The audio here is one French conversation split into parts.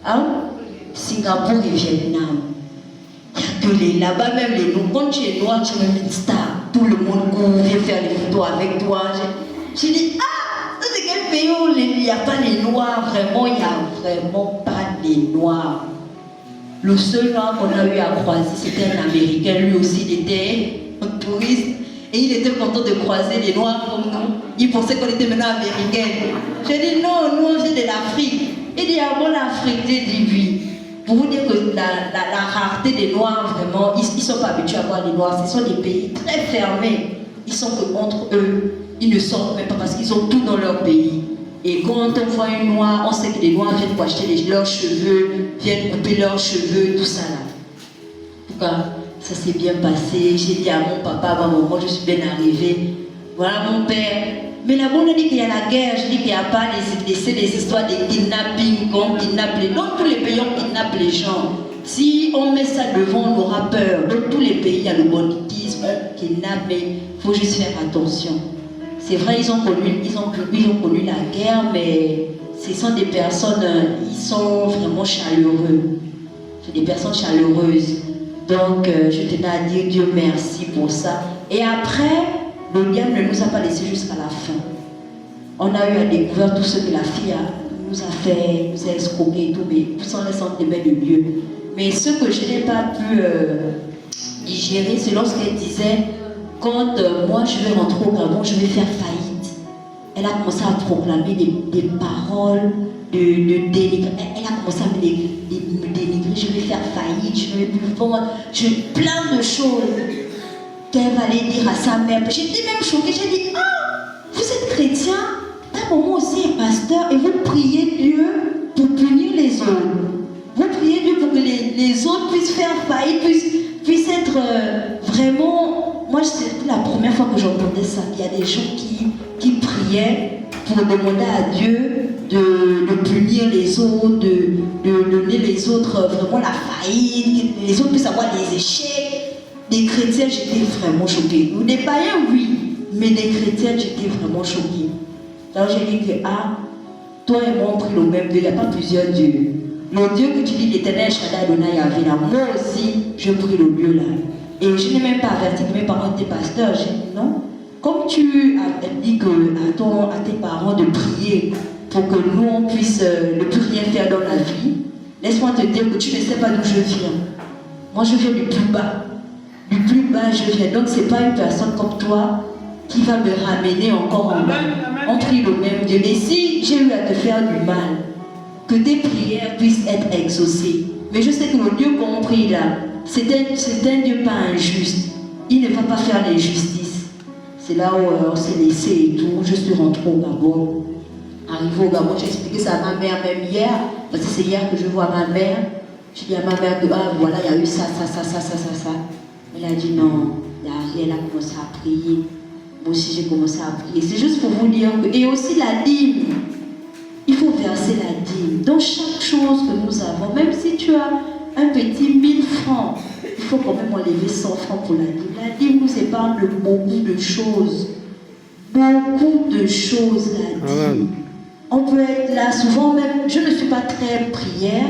Hein? Singapour et Vietnam. Là-bas, même les noms, quand tu es noir, tu es une star. Tout le monde vient faire des photos avec toi. J'ai dit, ah, c'est quel pays où il n'y a pas les noirs? Vraiment, il n'y a vraiment pas les noirs. Le seul noir qu'on a eu à croiser, c'était un Américain. Lui aussi, il était un touriste. Et il était content de croiser les noirs comme nous. Il pensait qu'on était maintenant américains. J'ai dit, non, nous, on vient de l'Afrique. Il dit, ah bon, l'Afrique, j'ai dit, oui. Pour vous dire que la rareté des Noirs, vraiment, ils ne sont pas habitués à voir les Noirs. Ce sont des pays très fermés. Ils sont que entre eux, ils ne sortent même pas parce qu'ils ont tout dans leur pays. Et quand on voit une Noire, on sait que les Noirs viennent pour acheter leurs cheveux, viennent couper leurs cheveux, tout ça là. En tout cas, ça s'est bien passé. J'ai dit à mon papa, à maman, je suis bien arrivée. Voilà mon père. Mais là-bas, on a dit qu'il y a la guerre, je dis qu'il n'y a pas des histoires de kidnapping, qu'on kidnappe les... Dans tous les pays, on kidnappe les gens. Si on met ça devant, on aura peur. Dans tous les pays, il y a le banditisme, on kidnappe, mais il faut juste faire attention. C'est vrai, ils ont connu la guerre, mais ce sont des personnes, ils sont vraiment chaleureux. C'est des personnes chaleureuses. Donc, je tenais à dire Dieu merci pour ça. Et après, le diable ne nous a pas laissé jusqu'à la fin. On a eu à découvrir tout ce que la fille nous a fait, nous a escroqué et tout, mais tout ça laisse entre les mains de Dieu. Mais ce que je n'ai pas pu digérer, c'est lorsqu'elle disait, quand moi je vais rentrer au Gabon, je vais faire faillite. Elle a commencé à proclamer des paroles de dénigrer. Elle a commencé à me dénigrer, je vais faire faillite, je vais plus vendre, plein de choses qu'elle va aller dire à sa mère. J'étais même choquée, j'ai dit, ah, vous êtes chrétien, ta maman aussi est pasteur et vous priez Dieu pour punir les autres. Vous priez Dieu pour que les autres puissent faire faillite, puissent être vraiment... Moi, c'était la première fois que j'entendais ça. Il y a des gens qui priaient pour demander à Dieu de punir les autres, de donner les autres vraiment la faillite, que les autres puissent avoir des échecs. Des chrétiens, j'étais vraiment choquée. Des païens, oui, mais des chrétiens, j'étais vraiment choquée. Alors j'ai dit que, ah, toi et moi, on prie le même Dieu, il n'y a pas plusieurs dieux. Le Dieu que tu dis, l'éternel Shaddai Adonai Yahvé, là, moi aussi, je prie le Dieu là. Et je n'ai même pas averti que mes parents étaient pasteurs. J'ai dit non. Comme tu as dit à tes parents de prier pour que nous, on puisse ne plus rien faire dans la vie, laisse-moi te dire que tu ne sais pas d'où je viens. Moi, je viens du plus bas. Du plus bas, je viens. Donc, ce n'est pas une personne comme toi qui va me ramener encore en bas. On prie le même Dieu. Et si j'ai eu à te faire du mal, que tes prières puissent être exaucées. Mais je sais que le Dieu qu'on prie là, c'est un Dieu pas injuste. Il ne va pas faire l'injustice. C'est là où on s'est laissé et tout. Je suis rentrée au Gabon. Arrivé au Gabon, j'ai expliqué ça à ma mère même hier. Parce que c'est hier que je vois ma mère. J'ai dit à ma mère que ah, voilà, il y a eu ça. Elle a dit non, il n'y a rien. Elle a commencé à prier. Moi aussi j'ai commencé à prier. C'est juste pour vous dire que... Et aussi la dîme. Il faut verser la dîme. Dans chaque chose que nous avons, même si tu as un petit 1000 francs, il faut quand même enlever 100 francs pour la dîme. La dîme nous épargne de beaucoup de choses. Beaucoup de choses, la dîme. On peut être là, souvent même, je ne suis pas très prière,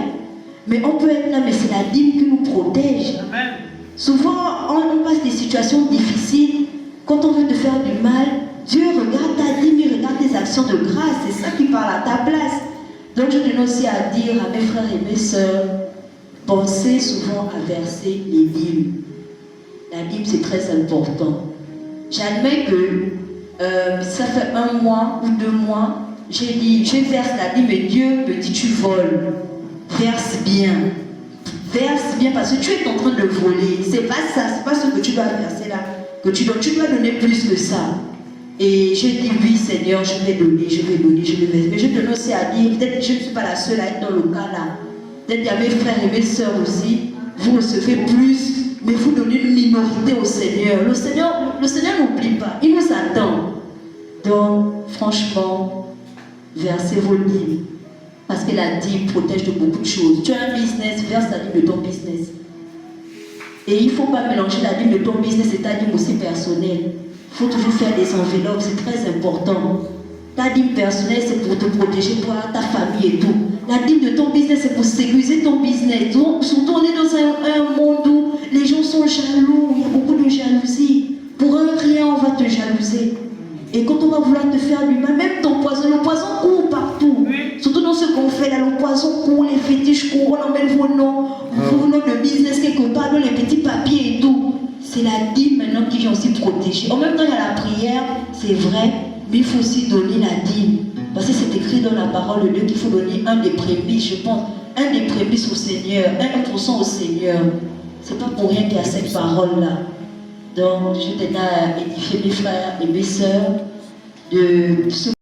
mais on peut être là, mais c'est la dîme qui nous protège. Amen. Souvent, on passe des situations difficiles. Quand on veut te faire du mal, Dieu regarde ta dîme, il regarde tes actions de grâce. C'est ça qui parle à ta place. Donc je tenais aussi à dire à mes frères et mes sœurs, pensez souvent à verser les dîmes. La dîme, c'est très important. J'admets que ça fait 1 mois ou 2 mois, j'ai dit, je verse la dîme et Dieu me dit, tu voles. Verse bien. Verse bien parce que tu es en train de voler. C'est pas ça, c'est pas ce que tu dois verser là. Que tu dois donner plus que ça. Et je dis oui Seigneur, je vais donner. Mais je tenais aussi à dire, peut-être que je ne suis pas la seule à être dans le cas là. Peut-être qu'il y a mes frères et mes sœurs aussi. Vous recevez plus, mais vous donnez une minorité au Seigneur. Le Seigneur n'oublie pas, il nous attend. Donc, franchement, versez vos dîmes. Parce que la dîme protège de beaucoup de choses. Tu as un business, verse la dîme de ton business. Et il ne faut pas mélanger la dîme de ton business et ta dîme aussi personnelle. Il faut toujours faire des enveloppes, c'est très important. Ta dîme personnelle, c'est pour te protéger, toi, ta famille et tout. La dîme de ton business, c'est pour sécuriser business. Donc, surtout, on est dans un monde où les gens sont jaloux. Il y a beaucoup de jalousie. Pour un rien, on va te jalouser. Et quand on va vouloir te faire du mal, même ton poison, le poison court partout. Surtout dans ce qu'on fait là, le poison court, les fétiches courent, on emmène vos noms de business quelque part, dans les petits papiers et tout. C'est la dîme maintenant qui vient aussi protéger. En même temps, il y a la prière, c'est vrai, mais il faut aussi donner la dîme. Parce que c'est écrit dans la parole de Dieu qu'il faut donner un des prémices, je pense, un des prémices au Seigneur, 1% au Seigneur. C'est pas pour rien qu'il y a cette parole-là. Donc, je t'ai à édifier mes frères et mes sœurs de ce